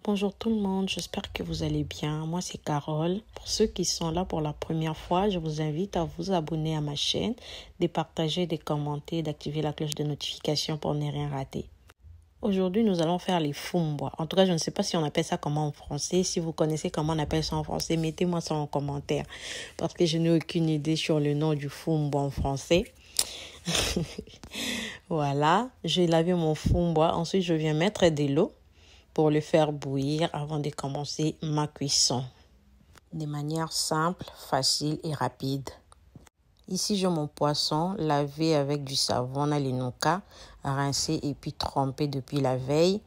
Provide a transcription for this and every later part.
Bonjour tout le monde, j'espère que vous allez bien. Moi c'est Carole. Pour ceux qui sont là pour la première fois, je vous invite à vous abonner à ma chaîne, de partager, de commenter, d'activer la cloche de notification pour ne rien rater. Aujourd'hui, nous allons faire les fumbwa. En tout cas, je ne sais pas si on appelle ça comment en français. Si vous connaissez comment on appelle ça en français, mettez-moi ça en commentaire. Parce que je n'ai aucune idée sur le nom du fumbwa en français. Voilà, j'ai lavé mon fumbwa. Ensuite, je viens mettre de l'eau pour le faire bouillir avant de commencer ma cuisson. De manière simple, facile et rapide. Ici, j'ai mon poisson lavé avec du savon Nalinuka, rincé et puis trempé depuis la veille.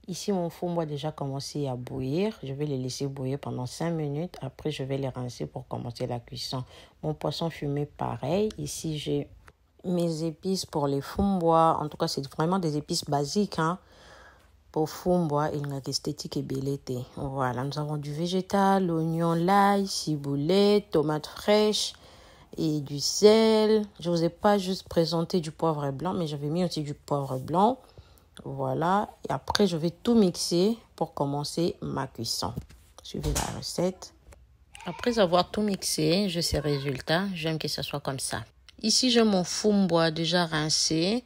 Ici, mon fumbwa a déjà commencé à bouillir. Je vais le laisser bouillir pendant 5 minutes. Après, je vais le rincer pour commencer la cuisson. Mon poisson fumé, pareil. Ici, j'ai mes épices pour les fumbwa. En tout cas, c'est vraiment des épices basiques, hein. Pour fumbwa, il y a esthétique et belleté. Voilà, nous avons du végétal, l'oignon, l'ail, ciboulette, tomates fraîches et du sel. Je ne vous ai pas juste présenté du poivre blanc, mais j'avais mis aussi du poivre blanc. Voilà, et après je vais tout mixer pour commencer ma cuisson. Suivez la recette. Après avoir tout mixé, j'ai ces résultats. J'aime que ça soit comme ça. Ici, j'ai mon fumbwa déjà rincé.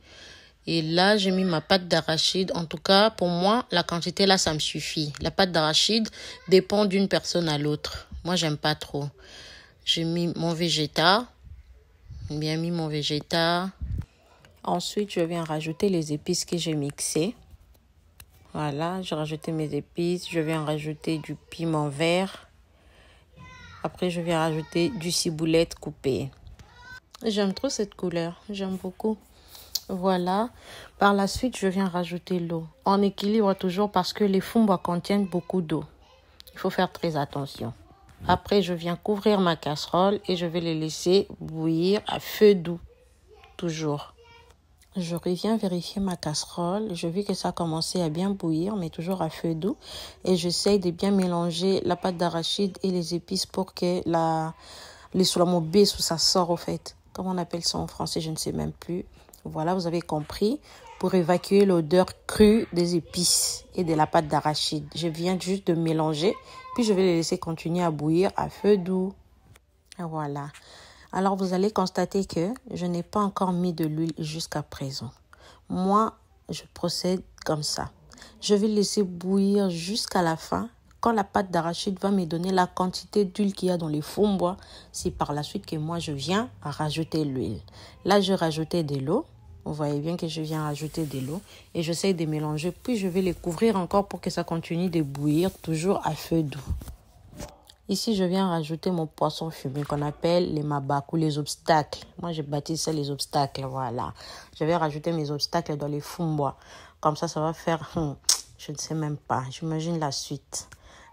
Et là, j'ai mis ma pâte d'arachide. En tout cas, pour moi, la quantité là, ça me suffit. La pâte d'arachide dépend d'une personne à l'autre. Moi, j'aime pas trop. J'ai mis mon végéta. Bien mis mon végéta. Ensuite, je viens rajouter les épices que j'ai mixées. Voilà, j'ai rajouté mes épices. Je viens rajouter du piment vert. Après, je viens rajouter du ciboulette coupé. J'aime trop cette couleur. J'aime beaucoup. Voilà. Par la suite, je viens rajouter l'eau. On équilibre toujours parce que les fumbwa contiennent beaucoup d'eau. Il faut faire très attention. Après, je viens couvrir ma casserole et je vais les laisser bouillir à feu doux. Toujours. Je reviens vérifier ma casserole. Je vis que ça a commencé à bien bouillir, mais toujours à feu doux. Et j'essaye de bien mélanger la pâte d'arachide et les épices pour que les soulamobe, ça sort au fait. Comment on appelle ça en français, je ne sais même plus. Voilà, vous avez compris. Pour évacuer l'odeur crue des épices et de la pâte d'arachide. Je viens juste de mélanger. Puis je vais les laisser continuer à bouillir à feu doux. Voilà. Alors vous allez constater que je n'ai pas encore mis de l'huile jusqu'à présent. Moi, je procède comme ça. Je vais laisser bouillir jusqu'à la fin. Quand la pâte d'arachide va me donner la quantité d'huile qu'il y a dans les fumbwa, c'est par la suite que moi je viens à rajouter l'huile. Là, je rajoutais de l'eau. Vous voyez bien que je viens rajouter de l'eau et j'essaie de mélanger. Puis je vais les couvrir encore pour que ça continue de bouillir, toujours à feu doux. Ici, je viens rajouter mon poisson fumé qu'on appelle les mabaku, les obstacles. Moi, j'ai baptisé ça les obstacles, voilà. Je vais rajouter mes obstacles dans les fumbwa. Comme ça va faire, je ne sais même pas. J'imagine la suite.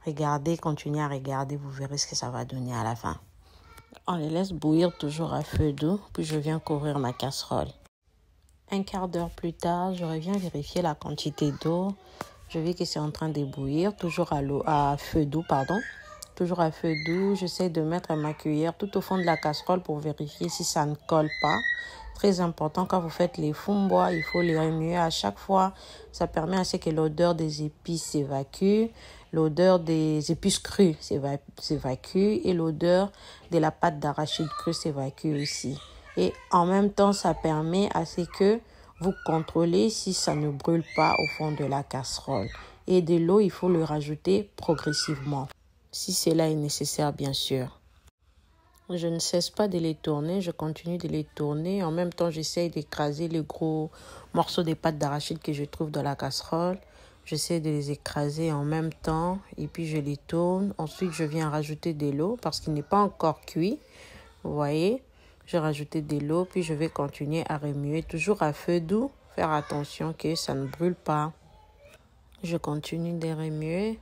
Regardez, continuez à regarder, vous verrez ce que ça va donner à la fin. On les laisse bouillir toujours à feu doux, puis je viens couvrir ma casserole. Un quart d'heure plus tard, je reviens vérifier la quantité d'eau. Je vois que c'est en train de bouillir, toujours à feu doux, pardon. Toujours à feu doux. J'essaie de mettre ma cuillère tout au fond de la casserole pour vérifier si ça ne colle pas. Très important, quand vous faites les fumbwa, il faut les remuer à chaque fois. Ça permet à ce que l'odeur des épices s'évacue, l'odeur des épices crues s'évacue et l'odeur de la pâte d'arachide crue s'évacue aussi. Et en même temps, ça permet à ce que vous contrôlez si ça ne brûle pas au fond de la casserole. Et de l'eau, il faut le rajouter progressivement. Si cela est nécessaire, bien sûr. Je ne cesse pas de les tourner, je continue de les tourner. En même temps, j'essaie d'écraser les gros morceaux de pâte d'arachide que je trouve dans la casserole. J'essaie de les écraser en même temps et puis je les tourne. Ensuite, je viens rajouter de l'eau parce qu'il n'est pas encore cuit. Vous voyez, j'ai rajouté de l'eau puis je vais continuer à remuer toujours à feu doux. Faire attention que ça ne brûle pas. Je continue de remuer.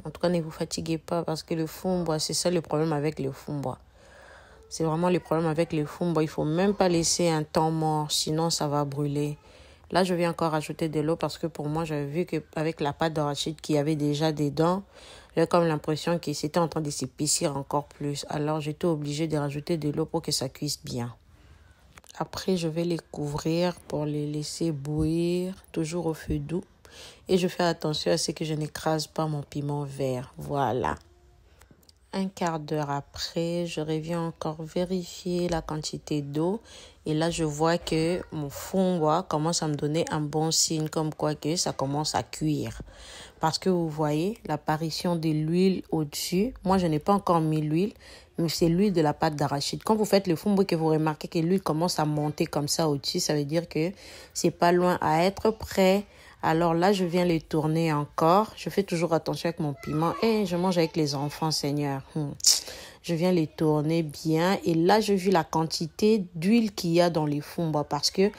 En tout cas, ne vous fatiguez pas parce que le fumbwa, c'est ça le problème avec le fumbwa. C'est vraiment le problème avec le fumbwa. Il ne faut même pas laisser un temps mort, sinon ça va brûler. Là, je viens encore ajouter de l'eau parce que pour moi, j'avais vu qu'avec la pâte d'arachide qu'il y avait déjà dedans, j'avais comme l'impression que c'était en train de s'épaissir encore plus. Alors, j'étais obligée de rajouter de l'eau pour que ça cuise bien. Après, je vais les couvrir pour les laisser bouillir, toujours au feu doux. Et je fais attention à ce que je n'écrase pas mon piment vert. Voilà. Un quart d'heure après, je reviens encore vérifier la quantité d'eau. Et là, je vois que mon fond bois commence à me donner un bon signe, comme quoi que ça commence à cuire. Parce que vous voyez l'apparition de l'huile au-dessus. Moi, je n'ai pas encore mis l'huile, mais c'est l'huile de la pâte d'arachide. Quand vous faites le fond bois, que vous remarquez que l'huile commence à monter comme ça au-dessus, ça veut dire que c'est pas loin à être prêt. Alors là, je viens les tourner encore. Je fais toujours attention avec mon piment. Et je mange avec les enfants, Seigneur. Je viens les tourner bien. Et là, je vis la quantité d'huile qu'il y a dans les fonds bois. Parce que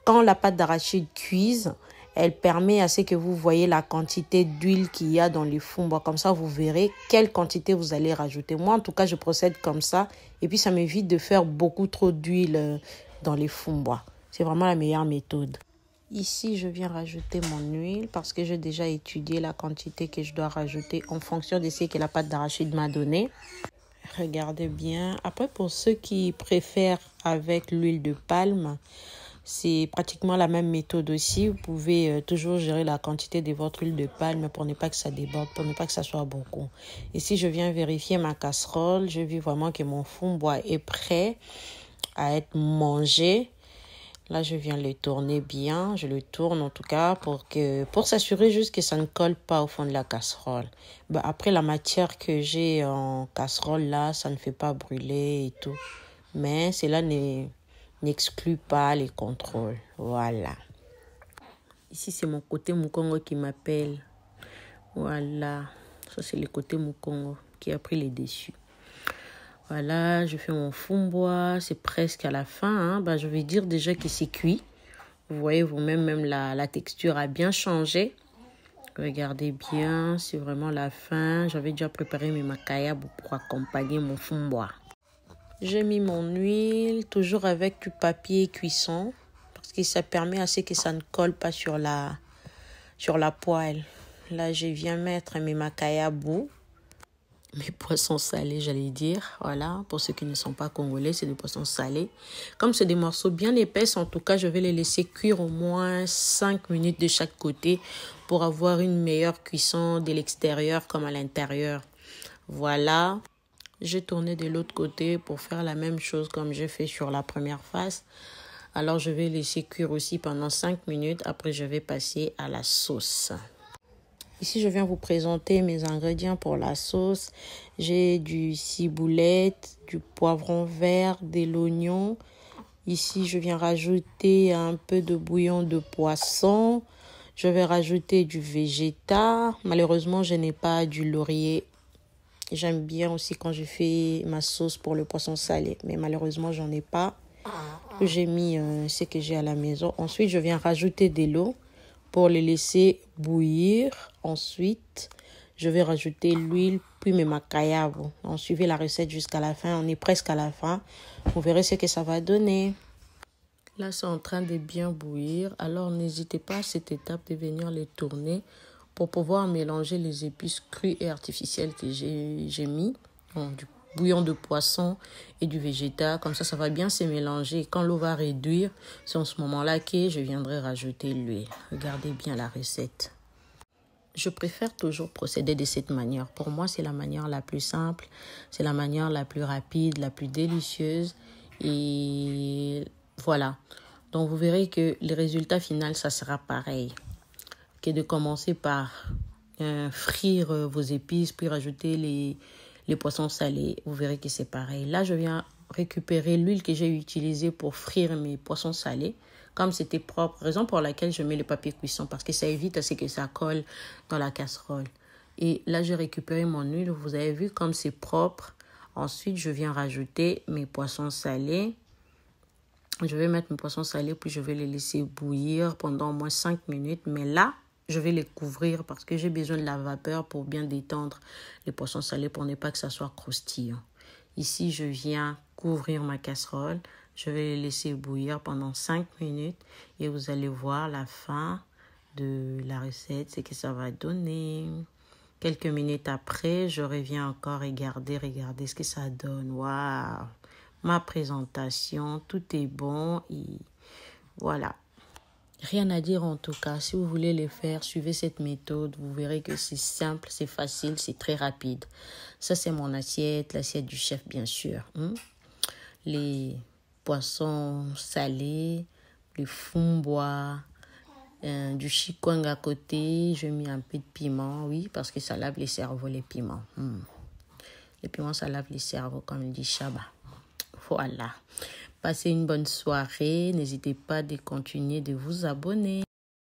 quand la pâte d'arachide cuise, elle permet à ce que vous voyez la quantité d'huile qu'il y a dans les fonds bois. Comme ça, vous verrez quelle quantité vous allez rajouter. Moi, en tout cas, je procède comme ça. Et puis, ça m'évite de faire beaucoup trop d'huile dans les fonds bois. C'est vraiment la meilleure méthode. Ici, je viens rajouter mon huile parce que j'ai déjà étudié la quantité que je dois rajouter en fonction de ce que la pâte d'arachide m'a donné. Regardez bien. Après, pour ceux qui préfèrent avec l'huile de palme, c'est pratiquement la même méthode aussi. Vous pouvez toujours gérer la quantité de votre huile de palme pour ne pas que ça déborde, pour ne pas que ça soit beaucoup. Ici, je viens vérifier ma casserole. Je vis vraiment que mon fond bois est prêt à être mangé. Là, je viens le tourner bien. Je le tourne en tout cas pour s'assurer juste que ça ne colle pas au fond de la casserole. Après, la matière que j'ai en casserole, là, ça ne fait pas brûler et tout. Mais cela n'exclut pas les contrôles. Voilà. Ici, c'est mon côté Mukongo qui m'appelle. Voilà. Ça, c'est le côté Mukongo qui a pris les dessus. Voilà, je fais mon fond bois, c'est presque à la fin. Je vais dire déjà que c'est cuit. Vous voyez vous-même, même la texture a bien changé. Regardez bien, c'est vraiment la fin. J'avais déjà préparé mes makaya pour accompagner mon fond bois. J'ai mis mon huile, toujours avec du papier cuisson, parce que ça permet à ce que ça ne colle pas sur la poêle. Là, je viens mettre mes makaya bout. Mes poissons salés, j'allais dire. Voilà, pour ceux qui ne sont pas congolais, c'est des poissons salés. Comme c'est des morceaux bien épaisses, en tout cas, je vais les laisser cuire au moins 5 minutes de chaque côté pour avoir une meilleure cuisson de l'extérieur comme à l'intérieur. Voilà, j'ai tourné de l'autre côté pour faire la même chose comme j'ai fait sur la première face. Alors, je vais laisser cuire aussi pendant 5 minutes. Après, je vais passer à la sauce. Ici, je viens vous présenter mes ingrédients pour la sauce. J'ai du ciboulette, du poivron vert, de l'oignon. Ici, je viens rajouter un peu de bouillon de poisson. Je vais rajouter du végétal. Malheureusement, je n'ai pas du laurier. J'aime bien aussi quand je fais ma sauce pour le poisson salé. Mais malheureusement, j'en ai pas. J'ai mis ce que j'ai à la maison. Ensuite, je viens rajouter de l'eau pour les laisser bouillir. Ensuite, je vais rajouter l'huile, puis mes makaya. On suivait la recette jusqu'à la fin. On est presque à la fin. Vous verrez ce que ça va donner. Là, c'est en train de bien bouillir. Alors, n'hésitez pas à cette étape de venir les tourner pour pouvoir mélanger les épices crues et artificielles que j'ai mis. Du bouillon de poisson et du végétal. Comme ça va bien se mélanger. Et quand l'eau va réduire, c'est en ce moment-là que je viendrai rajouter l'huile. Regardez bien la recette. Je préfère toujours procéder de cette manière. Pour moi, c'est la manière la plus simple. C'est la manière la plus rapide, la plus délicieuse. Et voilà. Donc, vous verrez que le résultat final, ça sera pareil. Que de commencer par frire vos épices, puis rajouter les poissons salés. Vous verrez que c'est pareil. Là, je viens récupérer l'huile que j'ai utilisée pour frire mes poissons salés. Comme c'était propre, raison pour laquelle je mets le papier cuisson, parce que ça évite à ce que ça colle dans la casserole. Et là, j'ai récupéré mon huile. Vous avez vu comme c'est propre. Ensuite, je viens rajouter mes poissons salés. Je vais mettre mes poissons salés, puis je vais les laisser bouillir pendant au moins 5 minutes. Mais là, je vais les couvrir parce que j'ai besoin de la vapeur pour bien détendre les poissons salés pour ne pas que ça soit croustillant. Ici, je viens couvrir ma casserole. Je vais les laisser bouillir pendant 5 minutes et vous allez voir la fin de la recette, ce que ça va donner. Quelques minutes après, je reviens encore regardez ce que ça donne. Waouh! ma présentation. Tout est bon et voilà. Rien à dire en tout cas. Si vous voulez les faire, suivez cette méthode. Vous verrez que c'est simple, c'est facile, c'est très rapide. Ça, c'est mon assiette, l'assiette du chef, bien sûr. Les poissons salés, le fumbois, du chikwang à côté. J'ai mis un peu de piment, oui, parce que ça lave les cerveaux, les piments. Les piments, ça lave les cerveaux, comme il dit Chaba. Voilà. Passez une bonne soirée. N'hésitez pas à continuer de vous abonner.